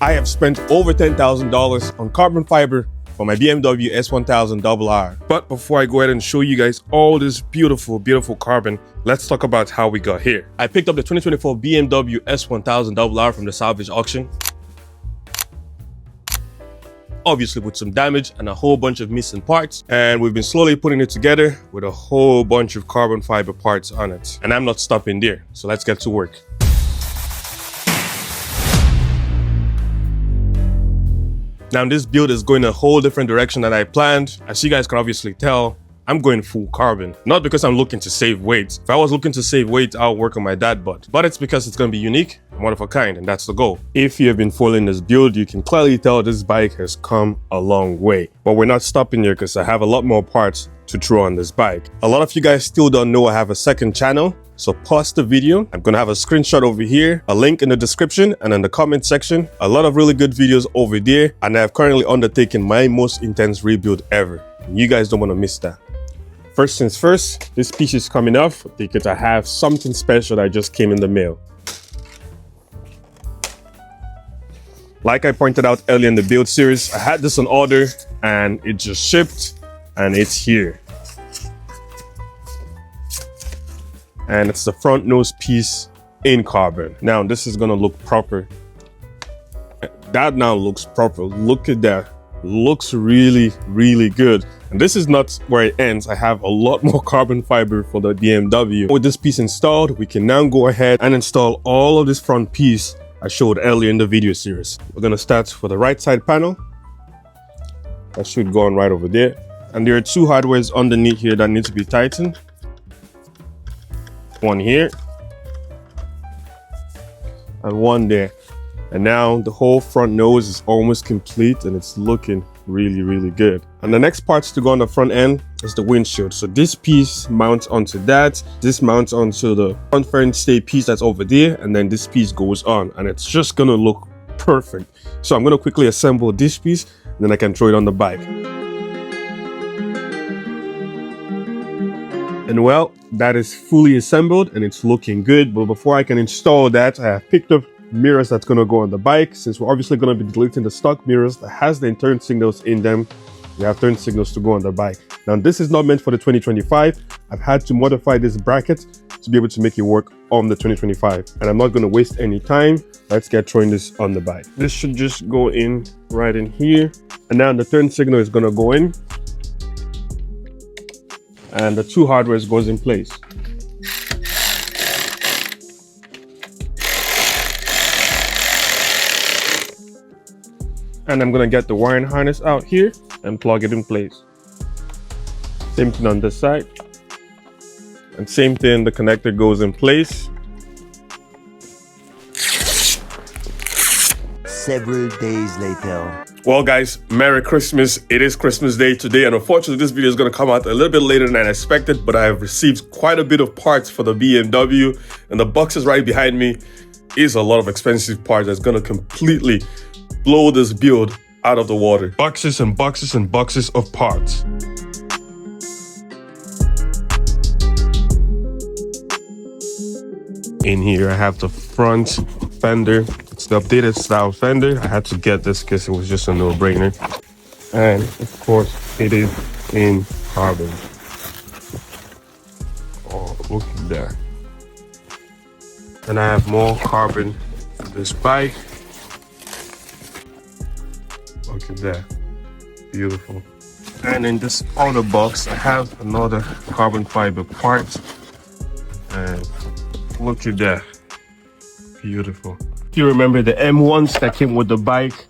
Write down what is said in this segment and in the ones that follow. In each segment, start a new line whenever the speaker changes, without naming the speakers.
I have spent over $10,000 on carbon fiber for my BMW S1000RR. But before I go ahead and show you guys all this beautiful, beautiful carbon, let's talk about how we got here. I picked up the 2024 BMW S1000RR from the Salvage auction. Obviously with some damage and a whole bunch of missing parts, and we've been slowly putting it together with a whole bunch of carbon fiber parts on it. And I'm not stopping there, so let's get to work. Now this build is going a whole different direction than I planned. As you guys can obviously tell, I'm going full carbon. Not because I'm looking to save weight. If I was looking to save weight, I'll work on my dad bod. But it's because it's going to be unique and one of a kind, and that's the goal. If you have been following this build, you can clearly tell this bike has come a long way. But we're not stopping here because I have a lot more parts to throw on this bike. A lot of you guys still don't know I have a second channel. So pause the video. I'm gonna have a screenshot over here, a link in the description and in the comment section. A lot of really good videos over there, and I have currently undertaken my most intense rebuild ever. You guys don't want to miss that. First things first, this piece is coming off because I have something special that just came in the mail. Like I pointed out earlier in the build series, I had this on order and it just shipped and it's here. And it's the front nose piece in carbon. Now this is gonna look proper. That now looks proper. Look at that. Looks really, really good. And this is not where it ends. I have a lot more carbon fiber for the BMW. With this piece installed, we can now go ahead and install all of this front piece I showed earlier in the video series. We're gonna start with the right side panel. That should go on right over there. And there are two hardwares underneath here that need to be tightened. One here and one there. And now the whole front nose is almost complete and it's looking really, really good. And the next parts to go on the front end is the windshield. So this piece mounts onto that. This mounts onto the front fairing stay piece that's over there. And then this piece goes on and it's just gonna look perfect. So I'm gonna quickly assemble this piece and then I can throw it on the bike. And well, that is fully assembled and it's looking good. But before I can install that, I have picked up mirrors that's going to go on the bike. Since we're obviously going to be deleting the stock mirrors that has the turn signals in them, we have turn signals to go on the bike. Now this is not meant for the 2025. I've had to modify this bracket to be able to make it work on the 2025. And I'm not going to waste any time. Let's get throwing this on the bike. This should just go in right in here. And now the turn signal is going to go in. And the two hardwares goes in place. And I'm gonna get the wiring harness out here and plug it in place. Same thing on this side. And same thing, the connector goes in place.
Several days later.
Well guys, Merry Christmas. It is Christmas Day today, and unfortunately this video is going to come out a little bit later than I expected, but I have received quite a bit of parts for the BMW, and the boxes right behind me is a lot of expensive parts that's going to completely blow this build out of the water. Boxes and boxes and boxes of parts. In here I have the front fender. It's the updated style fender. I had to get this because it was just a no-brainer. And of course it is in carbon. Oh, look at that. And I have more carbon for this bike. Look at that. Beautiful. And in this other box I have another carbon fiber part. And look at that. Beautiful. If you remember, the M1s that came with the bike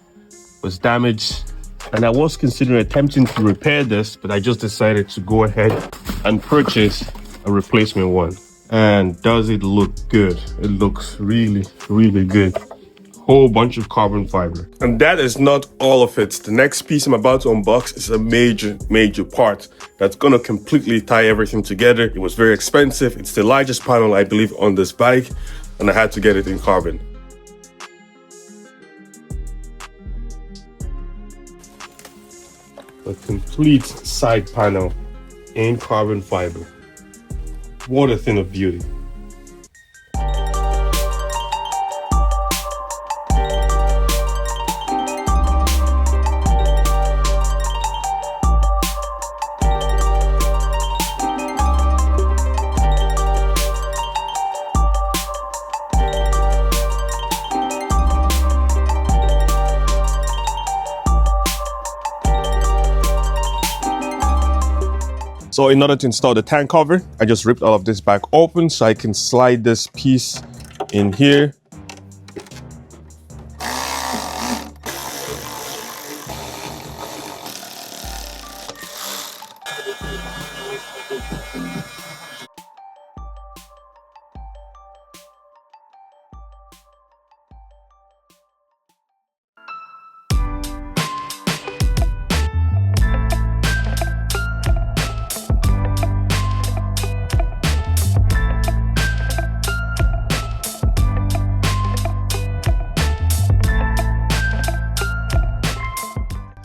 was damaged, and I was considering attempting to repair this, but I just decided to go ahead and purchase a replacement one. And does it look good? It looks really, really good. Whole bunch of carbon fiber. And that is not all of it. The next piece I'm about to unbox is a major part that's gonna completely tie everything together. It was very expensive. It's the largest panel, I believe, on this bike, and I had to get it in carbon. A complete side panel in carbon fiber. What a thing of beauty. So in order to install the tank cover, I just ripped all of this back open so I can slide this piece in here.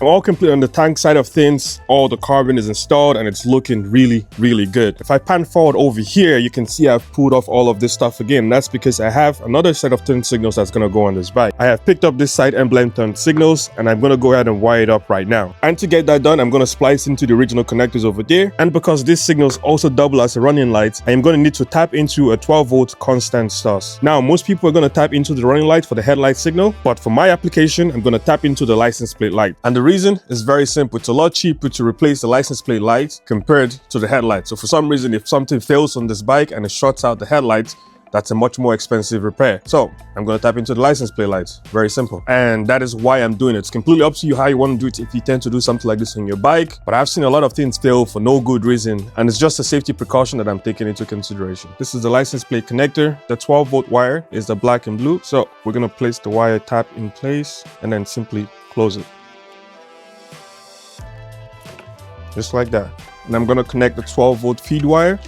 I'm all complete on the tank side of things. All the carbon is installed and it's looking really, really good. If I pan forward over here, you can see I've pulled off all of this stuff again. That's because I have another set of turn signals that's going to go on this bike. I have picked up this side emblem turn signals and I'm going to go ahead and wire it up right now. And to get that done, I'm going to splice into the original connectors over there. And because these signals also double as a running light, I am going to need to tap into a 12-volt constant source. Now, most people are going to tap into the running light for the headlight signal, but for my application, I'm going to tap into the license plate light. And the reason is very simple. It's a lot cheaper to replace the license plate light compared to the headlight. So for some reason, if something fails on this bike and it shuts out the headlights, that's a much more expensive repair. So I'm going to tap into the license plate lights. Very simple. And that is why I'm doing it. It's completely up to you how you want to do it if you tend to do something like this on your bike. But I've seen a lot of things fail for no good reason. And it's just a safety precaution that I'm taking into consideration. This is the license plate connector. The 12-volt wire is the black and blue. So we're going to place the wire tap in place and then simply close it. Just like that. And I'm going to connect the 12-volt feed wire.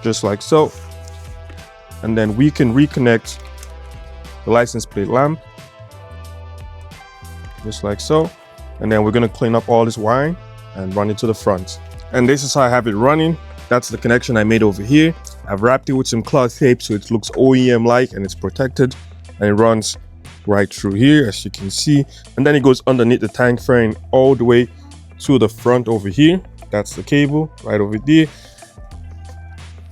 Just like so. And then we can reconnect the license plate lamp. Just like so. And then we're going to clean up all this wiring and run it to the front. And this is how I have it running. That's the connection I made over here. I've wrapped it with some cloth tape so it looks OEM-like and it's protected. And it runs right through here, as you can see. And then it goes underneath the tank fairing all the way to the front over here. That's the cable right over there.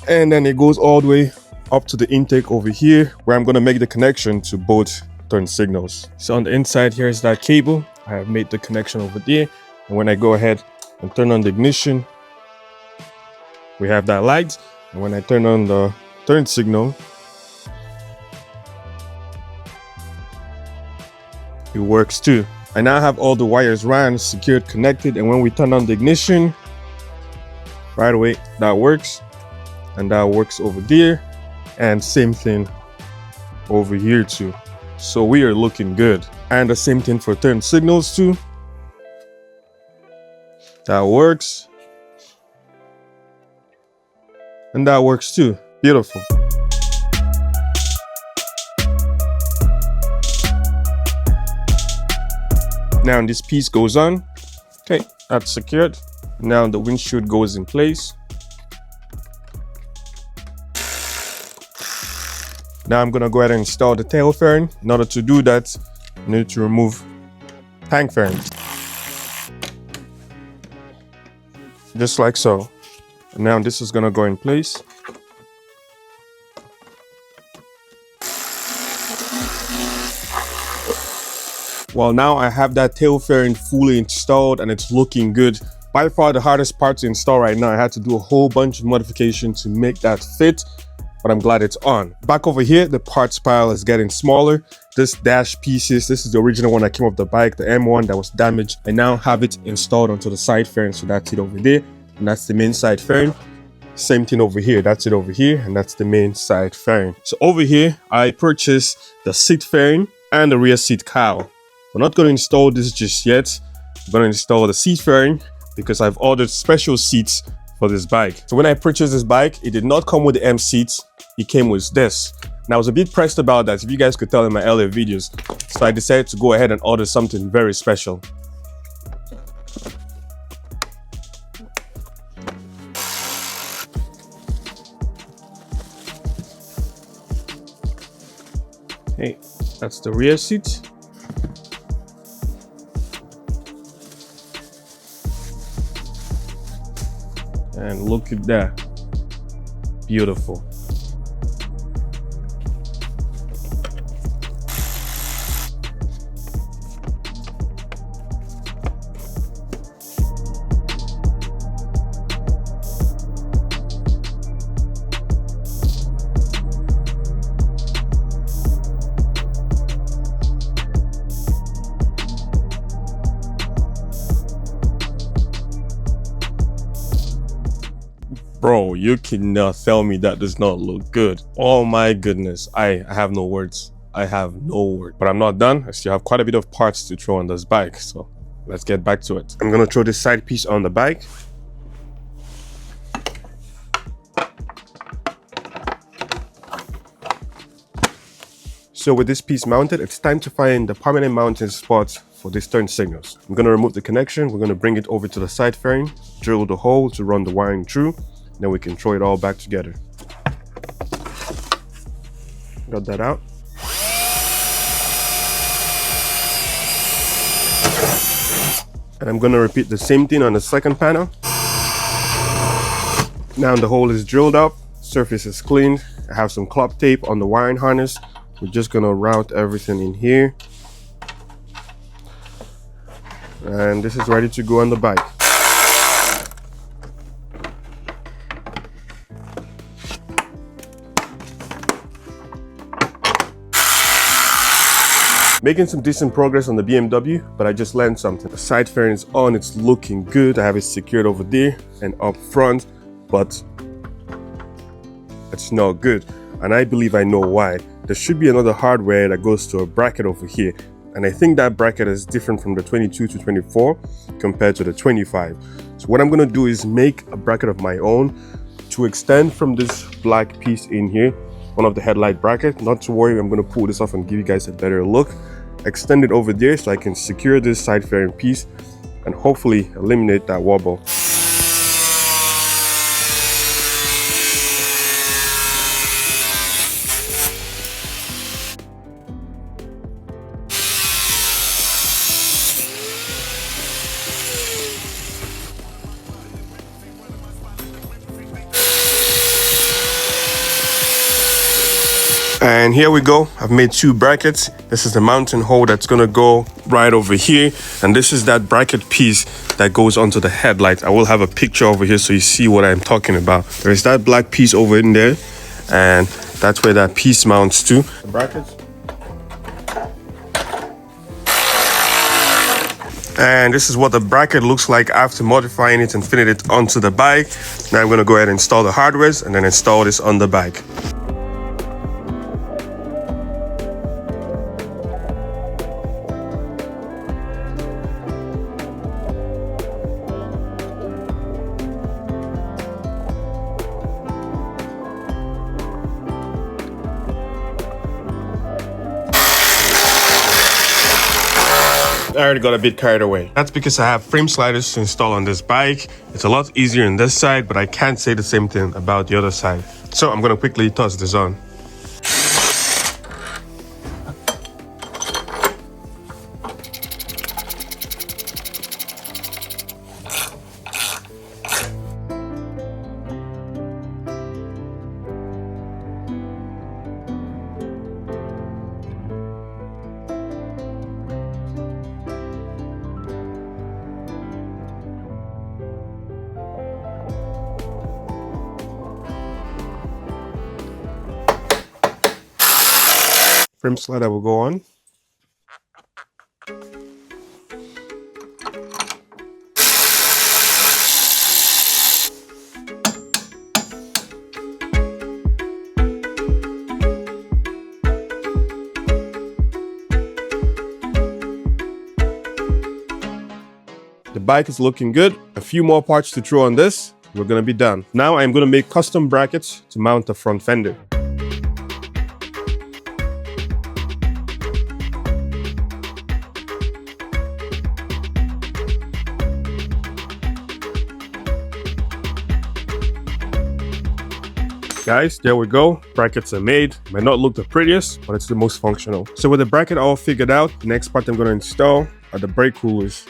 And then it goes all the way up to the intake over here, where I'm going to make the connection to both turn signals. So on the inside here is that cable. I have made the connection over there. And when I go ahead and turn on the ignition, we have that light. And when I turn on the turn signal, it works too. I now have all the wires ran, secured, connected, and when we turn on the ignition, right away, that works. And that works over there. And same thing over here too. So we are looking good. And the same thing for turn signals too. That works. And that works too. Beautiful. Now this piece goes on. Okay, that's secured. Now the windshield goes in place. Now I'm gonna go ahead and install the tail fairing. In order to do that, I need to remove tank fairing. Just like so. And now this is gonna go in place. Well, now I have that tail fairing fully installed and it's looking good. By far the hardest part to install right now. I had to do a whole bunch of modification to make that fit, but I'm glad it's on. Back over here, the parts pile is getting smaller. This dash pieces, this is the original one that came off the bike, the M1 that was damaged. I now have it installed onto the side fairing, so that's it over there. And that's the main side fairing. Same thing over here, that's it over here, and that's the main side fairing. So over here, I purchased the seat fairing and the rear seat cowl. We're not going to install this just yet. I'm going to install the seat fairing because I've ordered special seats for this bike. So when I purchased this bike, it did not come with the M seats. It came with this. And I was a bit pressed about that, if you guys could tell in my earlier videos. So I decided to go ahead and order something very special. Okay, that's the rear seat. And look at that. Beautiful. Bro, you cannot tell me that does not look good. Oh my goodness. I have no words. I have no word. But I'm not done. I still have quite a bit of parts to throw on this bike. So let's get back to it. I'm gonna throw this side piece on the bike. So with this piece mounted, it's time to find the permanent mounting spots for these turn signals. I'm gonna remove the connection. We're gonna bring it over to the side fairing, drill the hole to run the wiring through. Then we can throw it all back together. Got that out. And I'm gonna repeat the same thing on the second panel. Now the hole is drilled up, surface is cleaned. I have some cloth tape on the wiring harness. We're just gonna route everything in here. And this is ready to go on the bike. Making some decent progress on the BMW, but I just learned something. The side fairing is on, it's looking good. I have it secured over there and up front, but it's not good. And I believe I know why. There should be another hardware that goes to a bracket over here. And I think that bracket is different from the 22 to 24 compared to the 25. So what I'm gonna do is make a bracket of my own to extend from this black piece in here, one of the headlight bracket. Not to worry, I'm gonna pull this off and give you guys a better look. Extend it over there so I can secure this side fairing piece and hopefully eliminate that wobble. And here we go. I've made two brackets. This is the mounting hole that's gonna go right over here. And this is that bracket piece that goes onto the headlight. I will have a picture over here so you see what I'm talking about. There's that black piece over in there. And that's where that piece mounts to. The brackets. And this is what the bracket looks like after modifying it and fitting it onto the bike. Now I'm gonna go ahead and install the hardware and then install this on the bike. I already got a bit carried away. That's because I have frame sliders to install on this bike. It's a lot easier on this side, but I can't say the same thing about the other side. So I'm gonna quickly toss this on. Frame slider will go on. The bike is looking good. A few more parts to throw on this. We're gonna be done. Now I'm gonna make custom brackets to mount the front fender. Guys, there we go. Brackets are made. Might not look the prettiest, but it's the most functional. So with the bracket all figured out, the next part I'm going to install are the brake coolers.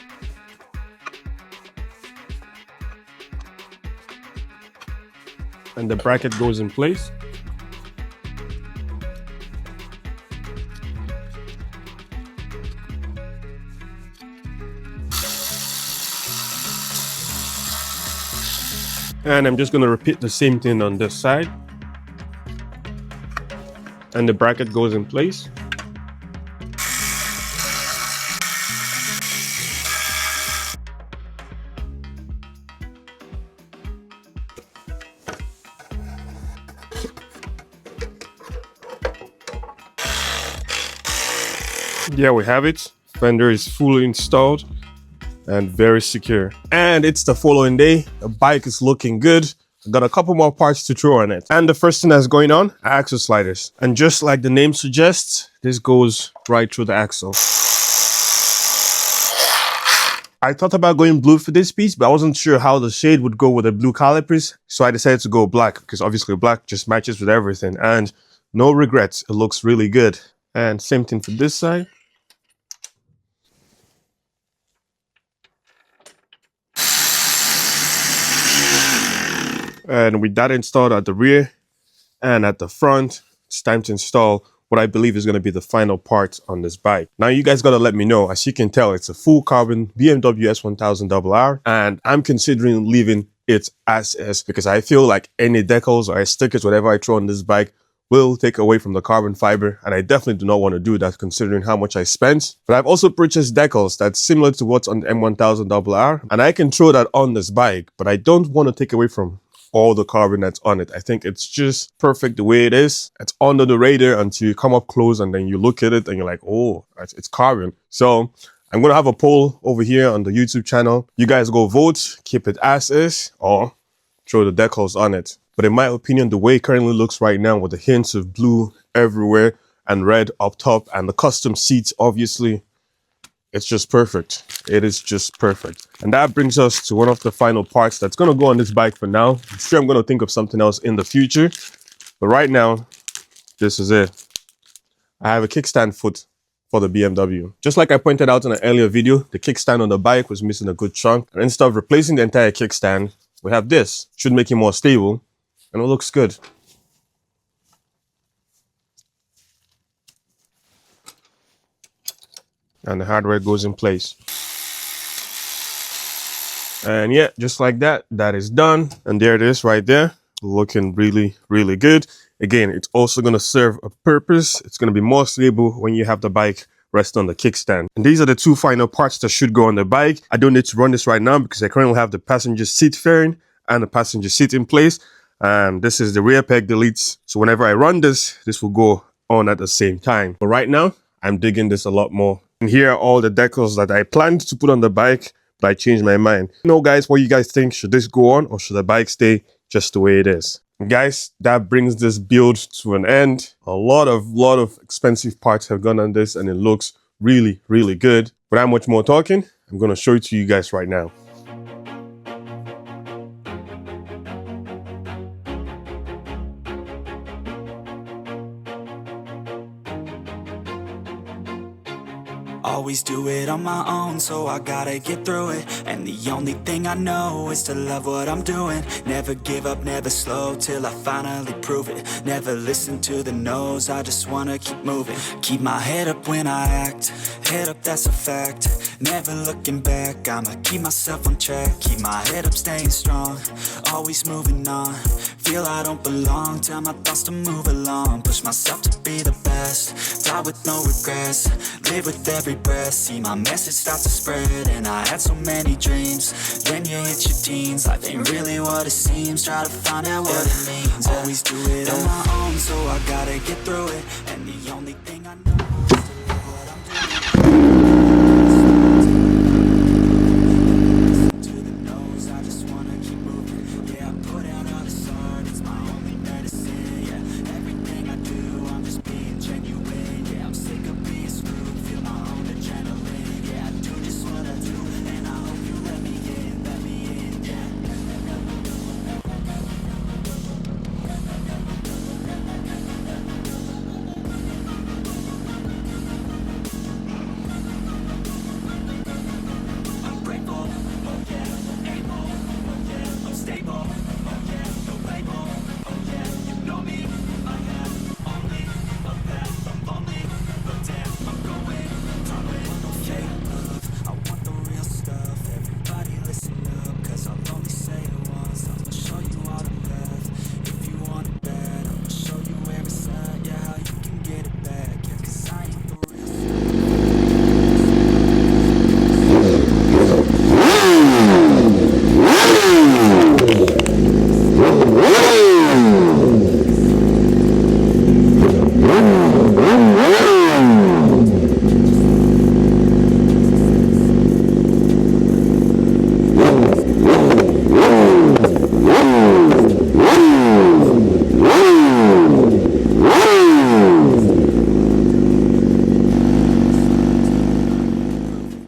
And the bracket goes in place. And I'm just going to repeat the same thing on this side. And the bracket goes in place. Yeah, we have it. Fender is fully installed and very secure. And it's the following day. The bike is looking good. I've got a couple more parts to throw on it. And the first thing that's going on, axle sliders. And just like the name suggests, this goes right through the axle. I thought about going blue for this piece, but I wasn't sure how the shade would go with the blue calipers. So I decided to go black because obviously black just matches with everything. And no regrets, it looks really good. And same thing for this side. And with that installed at the rear and at the front, it's time to install what I believe is going to be the final part on this bike. Now you guys got to let me know. As you can tell, it's a full carbon BMW S1000RR, and I'm considering leaving it as is because I feel like any decals or stickers, whatever I throw on this bike, will take away from the carbon fiber, and I definitely do not want to do that considering how much I spent. But I've also purchased decals that's similar to what's on the M1000RR, and I can throw that on this bike, but I don't want to take away from all the carbon that's on it. I think it's just perfect the way it is. It's under the radar until you come up close and then you look at it and you're like, oh, it's carbon. So I'm going to have a poll over here on the YouTube channel. You guys go vote, keep it as is, or throw the decals on it. But in my opinion, the way it currently looks right now with the hints of blue everywhere and red up top and the custom seats, obviously, it's just perfect. It is just perfect. And that brings us to one of the final parts that's going to go on this bike for now. I'm sure I'm going to think of something else in the future. But right now, this is it. I have a kickstand foot for the BMW. Just like I pointed out in an earlier video, the kickstand on the bike was missing a good chunk. And instead of replacing the entire kickstand, we have this. Should make it more stable. And it looks good. And the hardware goes in place. And yeah, just like that, that is done. And there it is right there, looking really, really good. Again, it's also going to serve a purpose. It's going to be more stable when you have the bike rest on the kickstand. And these are the two final parts that should go on the bike. I don't need to run this right now because I currently have the passenger seat fairing and the passenger seat in place. And this is the rear peg deletes. So whenever I run this, this will go on at the same time. But right now, I'm digging this a lot more. And here are all the decals that I planned to put on the bike, but I changed my mind. You know, guys, what you guys think? Should this go on or should the bike stay just the way it is? And guys, that brings this build to an end. A lot of expensive parts have gone on this and it looks really, really good. Without much more talking, I'm going to show it to you guys right now.
Always do it on my own, so I gotta get through it. And the only thing I know is to love what I'm doing. Never give up, never slow, till I finally prove it. Never listen to the no's, I just wanna keep moving. Keep my head up when I act, head up, that's a fact. Never looking back, I'ma keep myself on track. Keep my head up, staying strong, always moving on. Feel I don't belong, tell my thoughts to move along. Push myself to be the best, die with no regrets. Live with every breath, see my message start to spread. And I had so many dreams, then you hit your teens. Life ain't really what it seems, try to find out what it means. Always do it on my own, so I gotta get through it. And the only thing I know is to love what I'm doing. To the nose, I just wanna keep moving. Yeah, I put out all this art, it's my only medicine. Yeah, everything I do, I'm just being genuine. Yeah, I'm sick of being screwed, feel my own adrenaline. Yeah, I do just what I do, and I hope you let me in, yeah.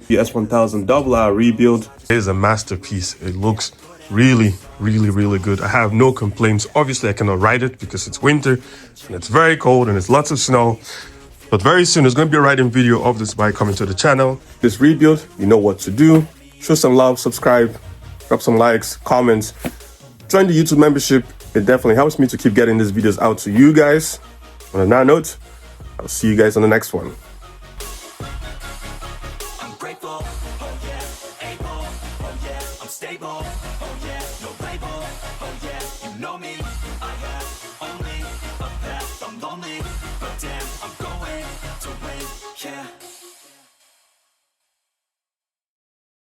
The S1000RR rebuild is a masterpiece. It looks really good. I have no complaints. Obviously I cannot ride it because it's winter and it's very cold and it's lots of snow, but very soon there's going to be a riding video of this bike coming to the channel. This rebuild, you know what to do. Show some love, subscribe, drop some likes, comments, join the YouTube membership. It definitely helps me to keep getting these videos out to you guys. On that note, I'll see you guys on the next one.